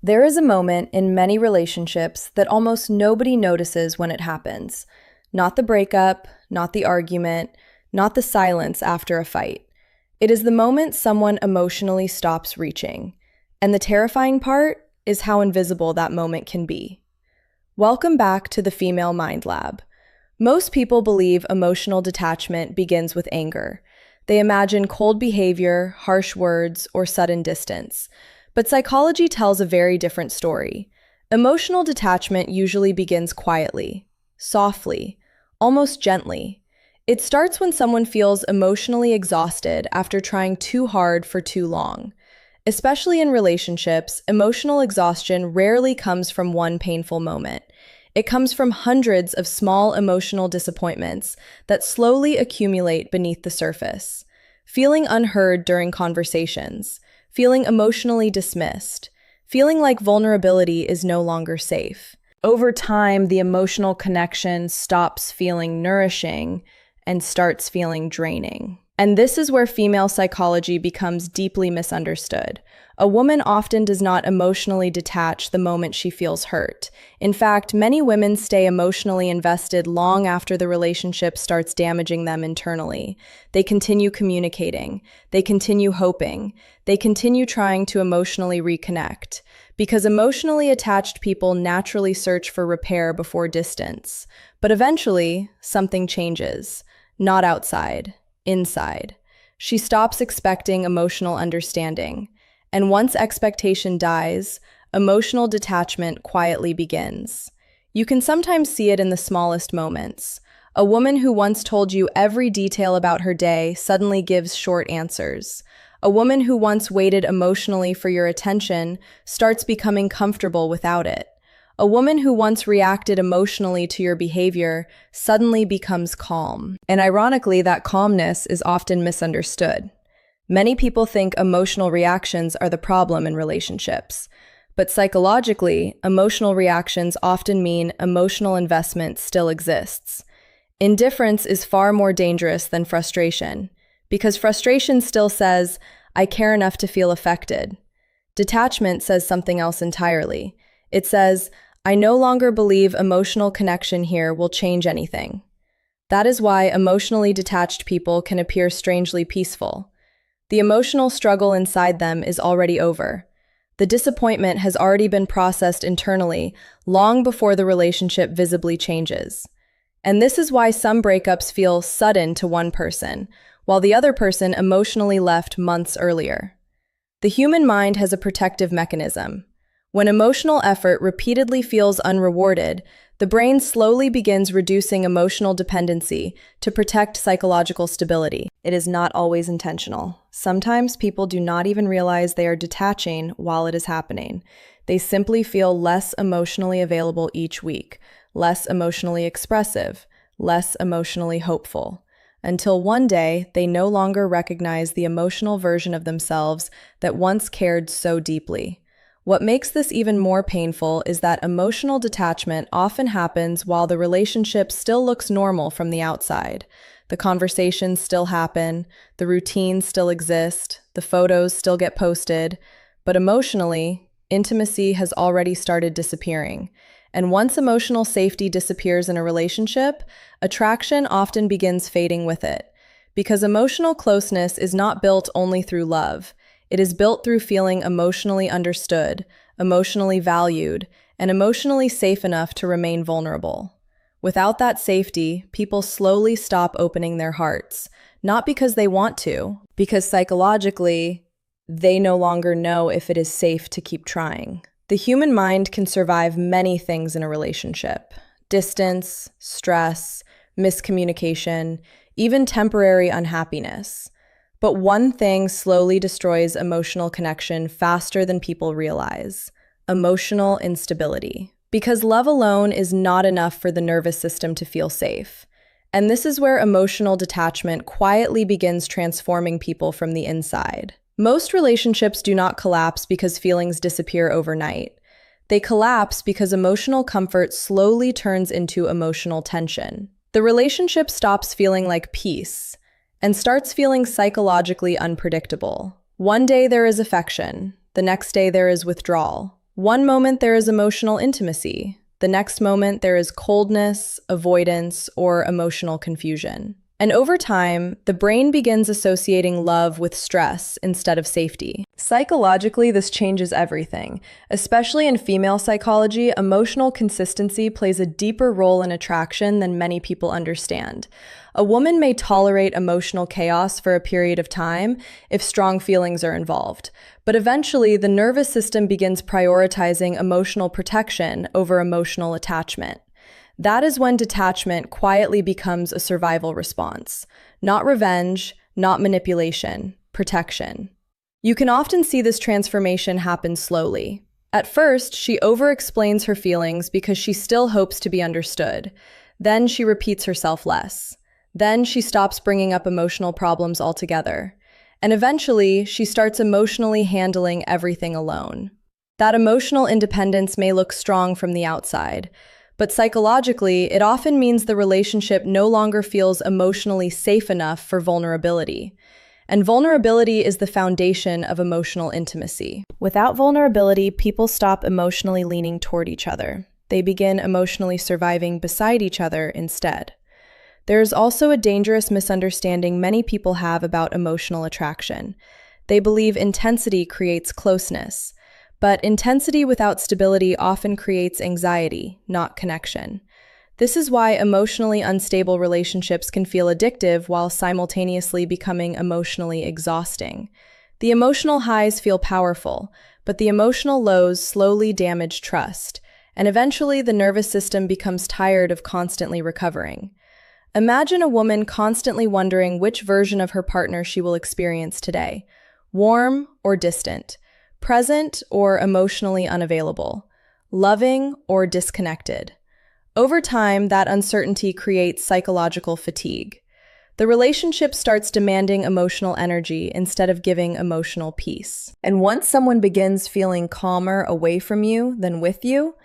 There is a moment in many relationships that almost nobody notices when it happens. Not the breakup, not the argument, not the silence after a fight. It is the moment someone emotionally stops reaching. And the terrifying part is how invisible that moment can be. Welcome back to the Female Mind Lab. Most people believe emotional detachment begins with anger. They imagine cold behavior, harsh words, or sudden distance. But psychology tells a very different story. Emotional detachment usually begins quietly, softly, almost gently. It starts when someone feels emotionally exhausted after trying too hard for too long. Especially in relationships, emotional exhaustion rarely comes from one painful moment. It comes from hundreds of small emotional disappointments that slowly accumulate beneath the surface. Feeling unheard during conversations, feeling emotionally dismissed, feeling like vulnerability is no longer safe. Over time, the emotional connection stops feeling nourishing and starts feeling draining. And this is where female psychology becomes deeply misunderstood. A woman often does not emotionally detach the moment she feels hurt. In fact, many women stay emotionally invested long after the relationship starts damaging them internally. They continue communicating. They continue hoping. They continue trying to emotionally reconnect. Because emotionally attached people naturally search for repair before distance. But eventually, something changes. Not outside. Inside. She stops expecting emotional understanding. And once expectation dies, emotional detachment quietly begins. You can sometimes see it in the smallest moments. A woman who once told you every detail about her day suddenly gives short answers. A woman who once waited emotionally for your attention starts becoming comfortable without it. A woman who once reacted emotionally to your behavior suddenly becomes calm. And ironically, that calmness is often misunderstood. Many people think emotional reactions are the problem in relationships. But psychologically, emotional reactions often mean emotional investment still exists. Indifference is far more dangerous than frustration, because frustration still says, "I care enough to feel affected." Detachment says something else entirely. It says, "I no longer believe emotional connection here will change anything." That is why emotionally detached people can appear strangely peaceful. The emotional struggle inside them is already over. The disappointment has already been processed internally long before the relationship visibly changes. And this is why some breakups feel sudden to one person, while the other person emotionally left months earlier. The human mind has a protective mechanism. When emotional effort repeatedly feels unrewarded, the brain slowly begins reducing emotional dependency to protect psychological stability. It is not always intentional. Sometimes people do not even realize they are detaching while it is happening. They simply feel less emotionally available each week, less emotionally expressive, less emotionally hopeful, until one day they no longer recognize the emotional version of themselves that once cared so deeply. What makes this even more painful is that emotional detachment often happens while the relationship still looks normal from the outside. The conversations still happen, the routines still exist, the photos still get posted, but emotionally, intimacy has already started disappearing. And once emotional safety disappears in a relationship, attraction often begins fading with it. Because emotional closeness is not built only through love. It is built through feeling emotionally understood, emotionally valued, and emotionally safe enough to remain vulnerable. Without that safety, people slowly stop opening their hearts, not because they want to, because psychologically, they no longer know if it is safe to keep trying. The human mind can survive many things in a relationship: distance, stress, miscommunication, even temporary unhappiness. But one thing slowly destroys emotional connection faster than people realize: emotional instability. Because love alone is not enough for the nervous system to feel safe. And this is where emotional detachment quietly begins transforming people from the inside. Most relationships do not collapse because feelings disappear overnight. They collapse because emotional comfort slowly turns into emotional tension. The relationship stops feeling like peace and starts feeling psychologically unpredictable. One day there is affection, the next day there is withdrawal. One moment there is emotional intimacy. The next moment there is coldness, avoidance, or emotional confusion. And over time, the brain begins associating love with stress instead of safety. Psychologically, this changes everything. Especially in female psychology, emotional consistency plays a deeper role in attraction than many people understand. A woman may tolerate emotional chaos for a period of time if strong feelings are involved, but eventually the nervous system begins prioritizing emotional protection over emotional attachment. That is when detachment quietly becomes a survival response. Not revenge, not manipulation, protection. You can often see this transformation happen slowly. At first, she over-explains her feelings because she still hopes to be understood. Then she repeats herself less. Then she stops bringing up emotional problems altogether. And eventually, she starts emotionally handling everything alone. That emotional independence may look strong from the outside, but psychologically, it often means the relationship no longer feels emotionally safe enough for vulnerability. And vulnerability is the foundation of emotional intimacy. Without vulnerability, people stop emotionally leaning toward each other. They begin emotionally surviving beside each other instead. There is also a dangerous misunderstanding many people have about emotional attraction. They believe intensity creates closeness. But intensity without stability often creates anxiety, not connection. This is why emotionally unstable relationships can feel addictive while simultaneously becoming emotionally exhausting. The emotional highs feel powerful, but the emotional lows slowly damage trust, and eventually the nervous system becomes tired of constantly recovering. Imagine a woman constantly wondering which version of her partner she will experience today, warm or distant, present or emotionally unavailable, loving or disconnected. Over time, that uncertainty creates psychological fatigue. The relationship starts demanding emotional energy instead of giving emotional peace. And once someone begins feeling calmer away from you than with you,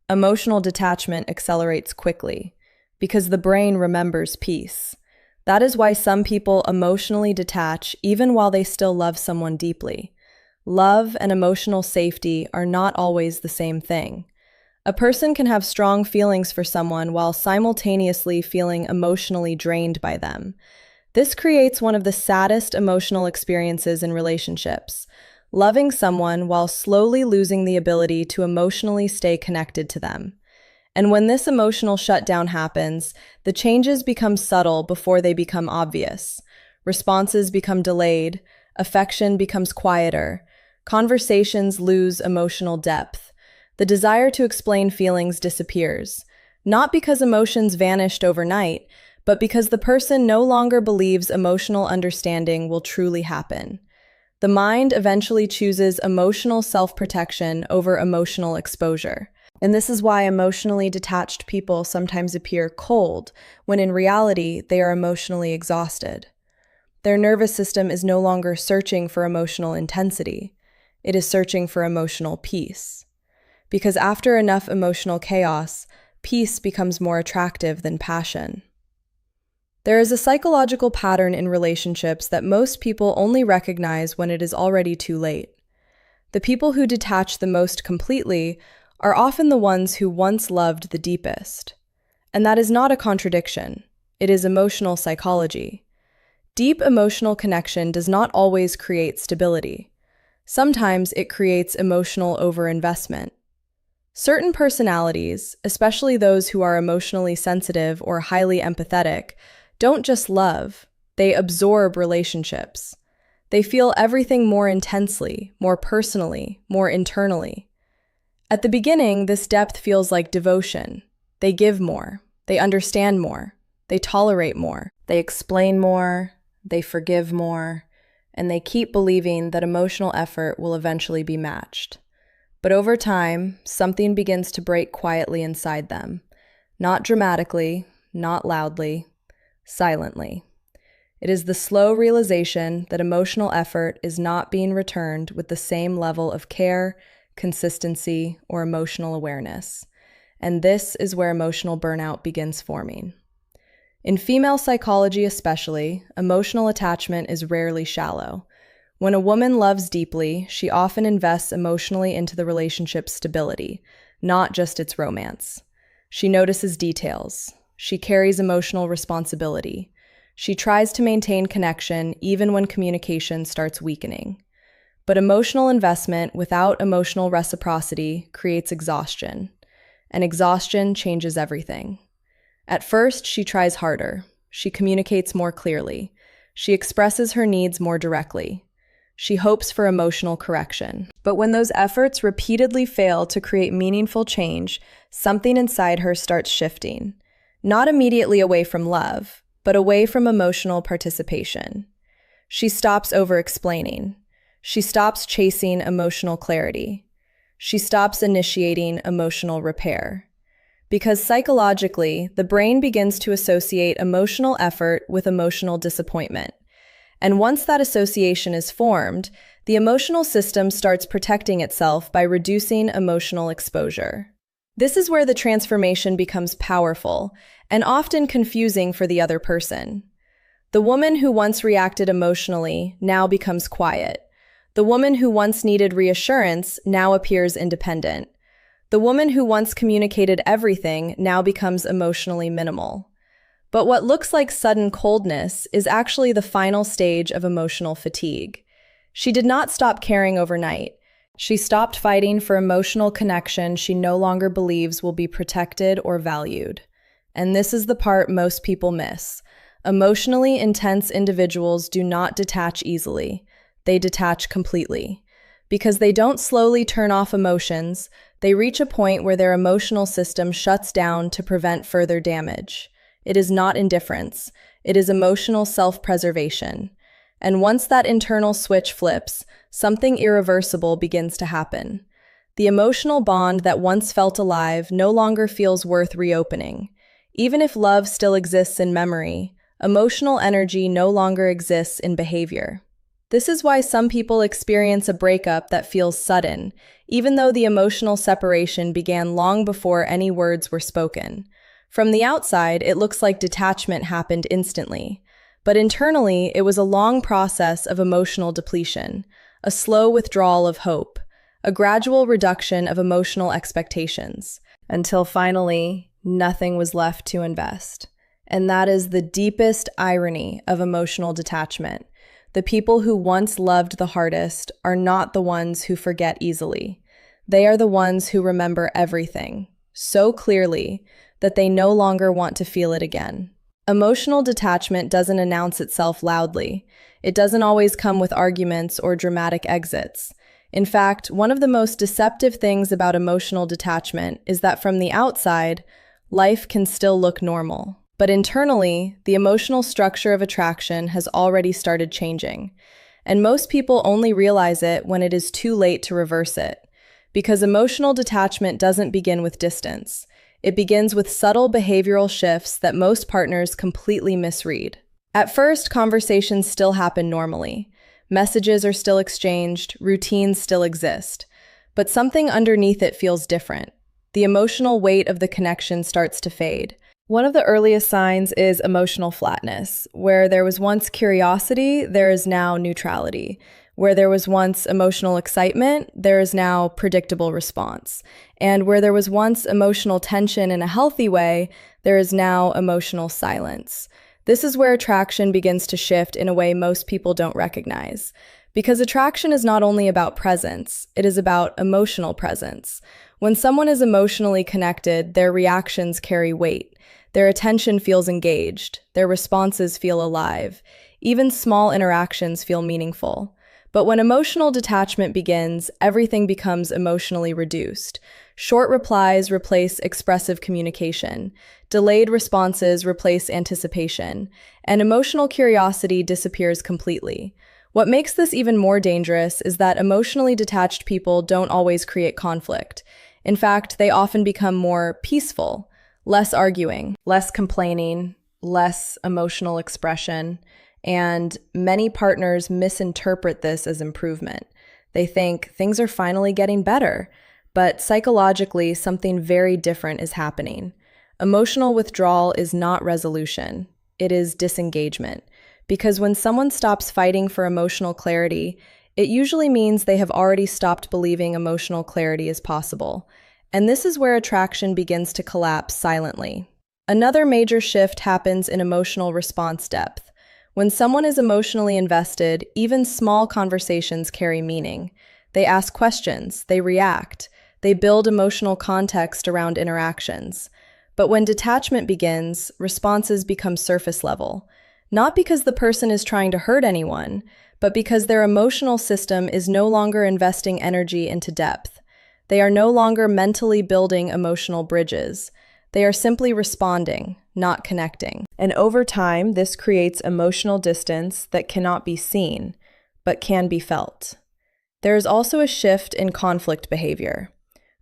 emotional detachment accelerates quickly, because the brain remembers peace. That is why some people emotionally detach even while they still love someone deeply. Love and emotional safety are not always the same thing. A person can have strong feelings for someone while simultaneously feeling emotionally drained by them. This creates one of the saddest emotional experiences in relationships, loving someone while slowly losing the ability to emotionally stay connected to them. And when this emotional shutdown happens, the changes become subtle before they become obvious. Responses become delayed, affection becomes quieter, conversations lose emotional depth. The desire to explain feelings disappears, not because emotions vanished overnight, but because the person no longer believes emotional understanding will truly happen. The mind eventually chooses emotional self-protection over emotional exposure. And this is why emotionally detached people sometimes appear cold, when in reality they are emotionally exhausted. Their nervous system is no longer searching for emotional intensity. It is searching for emotional peace. Because after enough emotional chaos, peace becomes more attractive than passion. There is a psychological pattern in relationships that most people only recognize when it is already too late. The people who detach the most completely are often the ones who once loved the deepest. And that is not a contradiction. It is emotional psychology. Deep emotional connection does not always create stability. Sometimes it creates emotional overinvestment. Certain personalities, especially those who are emotionally sensitive or highly empathetic, don't just love, they absorb relationships. They feel everything more intensely, more personally, more internally. At the beginning, this depth feels like devotion. They give more, they understand more, they tolerate more, they explain more, they forgive more, and they keep believing that emotional effort will eventually be matched. But over time, something begins to break quietly inside them. Not dramatically, not loudly, silently. It is the slow realization that emotional effort is not being returned with the same level of care, consistency, or emotional awareness. And this is where emotional burnout begins forming. In female psychology especially, emotional attachment is rarely shallow. When a woman loves deeply, she often invests emotionally into the relationship's stability, not just its romance. She notices details. She carries emotional responsibility. She tries to maintain connection even when communication starts weakening. But emotional investment without emotional reciprocity creates exhaustion, and exhaustion changes everything. At first, she tries harder. She communicates more clearly. She expresses her needs more directly. She hopes for emotional correction. But when those efforts repeatedly fail to create meaningful change, something inside her starts shifting. Not immediately away from love, but away from emotional participation. She stops over-explaining. She stops chasing emotional clarity. She stops initiating emotional repair. Because psychologically, the brain begins to associate emotional effort with emotional disappointment. And once that association is formed, the emotional system starts protecting itself by reducing emotional exposure. This is where the transformation becomes powerful and often confusing for the other person. The woman who once reacted emotionally now becomes quiet. The woman who once needed reassurance now appears independent. The woman who once communicated everything now becomes emotionally minimal. But what looks like sudden coldness is actually the final stage of emotional fatigue. She did not stop caring overnight. She stopped fighting for emotional connection she no longer believes will be protected or valued. And this is the part most people miss. Emotionally intense individuals do not detach easily. They detach completely. Because they don't slowly turn off emotions, they reach a point where their emotional system shuts down to prevent further damage. It is not indifference. It is emotional self-preservation. And once that internal switch flips, something irreversible begins to happen. The emotional bond that once felt alive no longer feels worth reopening. Even if love still exists in memory, emotional energy no longer exists in behavior. This is why some people experience a breakup that feels sudden, even though the emotional separation began long before any words were spoken. From the outside, it looks like detachment happened instantly. But internally, it was a long process of emotional depletion, a slow withdrawal of hope, a gradual reduction of emotional expectations, until finally, nothing was left to invest. And that is the deepest irony of emotional detachment. The people who once loved the hardest are not the ones who forget easily. They are the ones who remember everything so clearly that they no longer want to feel it again. Emotional detachment doesn't announce itself loudly. It doesn't always come with arguments or dramatic exits. In fact, one of the most deceptive things about emotional detachment is that from the outside, life can still look normal. But internally, the emotional structure of attraction has already started changing. And most people only realize it when it is too late to reverse it. Because emotional detachment doesn't begin with distance. It begins with subtle behavioral shifts that most partners completely misread. At first, conversations still happen normally. Messages are still exchanged, routines still exist. But something underneath it feels different. The emotional weight of the connection starts to fade. One of the earliest signs is emotional flatness. Where there was once curiosity, there is now neutrality. Where there was once emotional excitement, there is now predictable response. And where there was once emotional tension in a healthy way, there is now emotional silence. This is where attraction begins to shift in a way most people don't recognize. Because attraction is not only about presence, it is about emotional presence. When someone is emotionally connected, their reactions carry weight. Their attention feels engaged. Their responses feel alive. Even small interactions feel meaningful. But when emotional detachment begins, everything becomes emotionally reduced. Short replies replace expressive communication. Delayed responses replace anticipation. And emotional curiosity disappears completely. What makes this even more dangerous is that emotionally detached people don't always create conflict. In fact, they often become more peaceful, less arguing, less complaining, less emotional expression. And many partners misinterpret this as improvement. They think things are finally getting better, but psychologically, something very different is happening. Emotional withdrawal is not resolution. It is disengagement. because when someone stops fighting for emotional clarity, it usually means they have already stopped believing emotional clarity is possible. And this is where attraction begins to collapse silently. Another major shift happens in emotional response depth. When someone is emotionally invested, even small conversations carry meaning. They ask questions, they react, they build emotional context around interactions. But when detachment begins, responses become surface level. Not because the person is trying to hurt anyone, but because their emotional system is no longer investing energy into depth. They are no longer mentally building emotional bridges. They are simply responding, not connecting. And over time, this creates emotional distance that cannot be seen, but can be felt. There is also a shift in conflict behavior.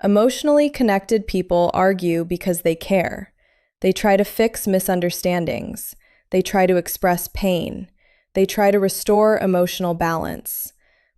Emotionally connected people argue because they care. They try to fix misunderstandings. They try to express pain. They try to restore emotional balance.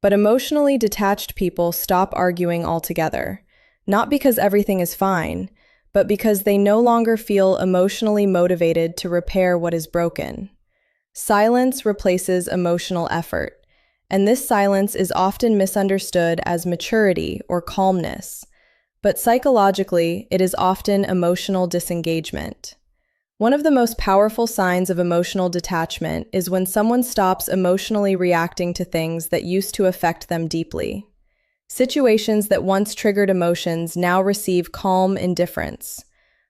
But emotionally detached people stop arguing altogether, not because everything is fine, but because they no longer feel emotionally motivated to repair what is broken. Silence replaces emotional effort, and this silence is often misunderstood as maturity or calmness. But psychologically, it is often emotional disengagement. One of the most powerful signs of emotional detachment is when someone stops emotionally reacting to things that used to affect them deeply. Situations that once triggered emotions now receive calm indifference.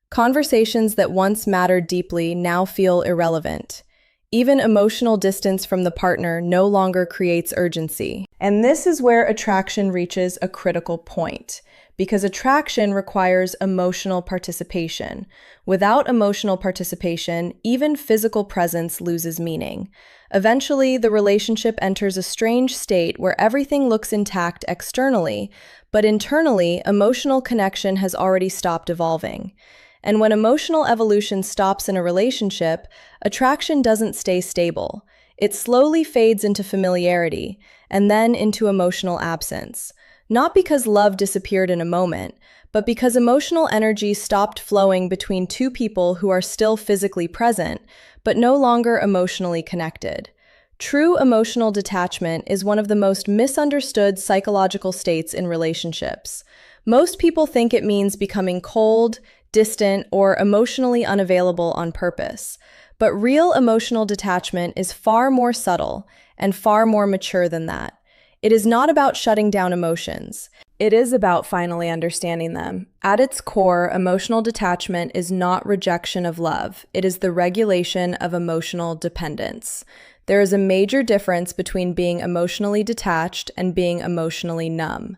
Conversations that once mattered deeply now feel irrelevant. Even emotional distance from the partner no longer creates urgency. And this is where attraction reaches a critical point, because attraction requires emotional participation. Without emotional participation, even physical presence loses meaning. Eventually, the relationship enters a strange state where everything looks intact externally, but internally, emotional connection has already stopped evolving. And when emotional evolution stops in a relationship, attraction doesn't stay stable. It slowly fades into familiarity, and then into emotional absence. Not because love disappeared in a moment, but because emotional energy stopped flowing between two people who are still physically present, but no longer emotionally connected. True emotional detachment is one of the most misunderstood psychological states in relationships. Most people think it means becoming cold, distant, or emotionally unavailable on purpose. But real emotional detachment is far more subtle and far more mature than that. It is not about shutting down emotions. It is about finally understanding them. At its core, emotional detachment is not rejection of love. It is the regulation of emotional dependence. There is a major difference between being emotionally detached and being emotionally numb.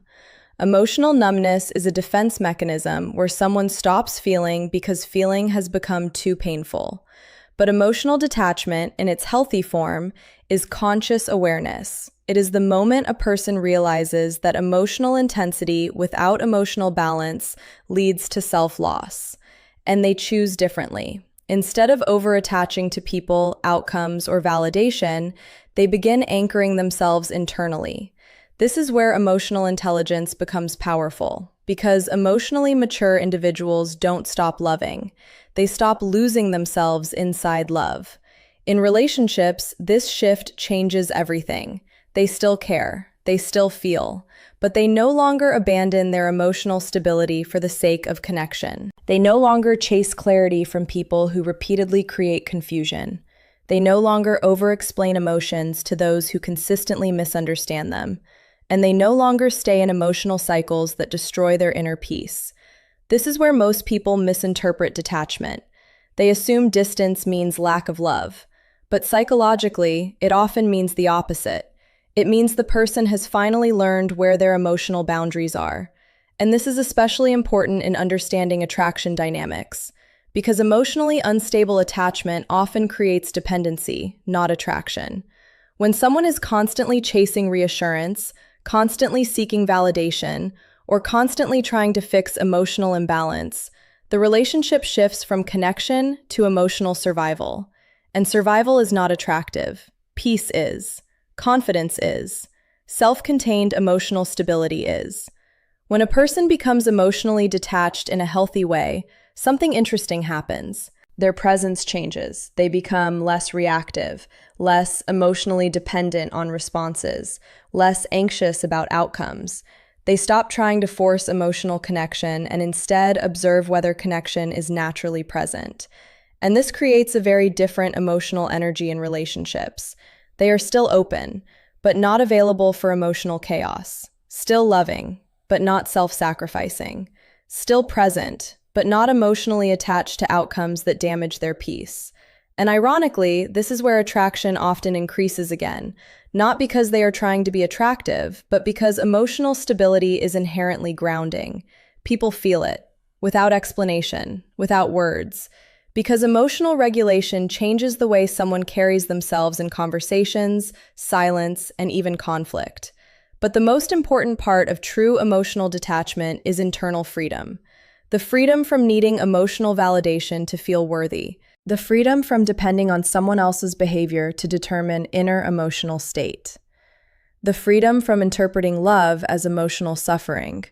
Emotional numbness is a defense mechanism where someone stops feeling because feeling has become too painful. But emotional detachment, in its healthy form, is conscious awareness. It is the moment a person realizes that emotional intensity without emotional balance leads to self-loss, and they choose differently. Instead of over-attaching to people, outcomes, or validation, they begin anchoring themselves internally. This is where emotional intelligence becomes powerful, because emotionally mature individuals don't stop loving. They stop losing themselves inside love. In relationships, this shift changes everything. They still care, they still feel, but they no longer abandon their emotional stability for the sake of connection. They no longer chase clarity from people who repeatedly create confusion. They no longer over-explain emotions to those who consistently misunderstand them. And they no longer stay in emotional cycles that destroy their inner peace. This is where most people misinterpret detachment. They assume distance means lack of love, but psychologically, it often means the opposite. It means the person has finally learned where their emotional boundaries are. And this is especially important in understanding attraction dynamics, because emotionally unstable attachment often creates dependency, not attraction. When someone is constantly chasing reassurance, constantly seeking validation, or constantly trying to fix emotional imbalance, the relationship shifts from connection to emotional survival. And survival is not attractive. Peace is. Confidence is. Self-contained emotional stability is. When a person becomes emotionally detached in a healthy way, something interesting happens. Their presence changes. They become less reactive, less emotionally dependent on responses, less anxious about outcomes. They stop trying to force emotional connection and instead observe whether connection is naturally present. And this creates a very different emotional energy in relationships. They are still open, but not available for emotional chaos. Still loving, but not self-sacrificing. Still present, but not emotionally attached to outcomes that damage their peace. And ironically, this is where attraction often increases again, not because they are trying to be attractive, but because emotional stability is inherently grounding. People feel it, without explanation, without words. Because emotional regulation changes the way someone carries themselves in conversations, silence, and even conflict. But the most important part of true emotional detachment is internal freedom. The freedom from needing emotional validation to feel worthy. The freedom from depending on someone else's behavior to determine inner emotional state. The freedom from interpreting love as emotional suffering.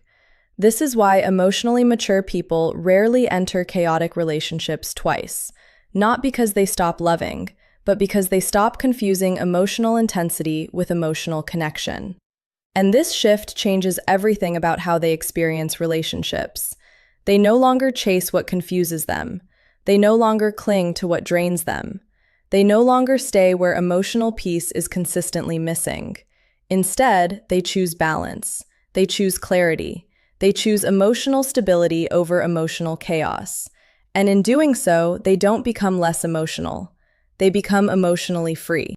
This is why emotionally mature people rarely enter chaotic relationships twice, not because they stop loving, but because they stop confusing emotional intensity with emotional connection. And this shift changes everything about how they experience relationships. They no longer chase what confuses them. They no longer cling to what drains them. They no longer stay where emotional peace is consistently missing. Instead, they choose balance. They choose clarity. They choose emotional stability over emotional chaos. And in doing so, they don't become less emotional. They become emotionally free.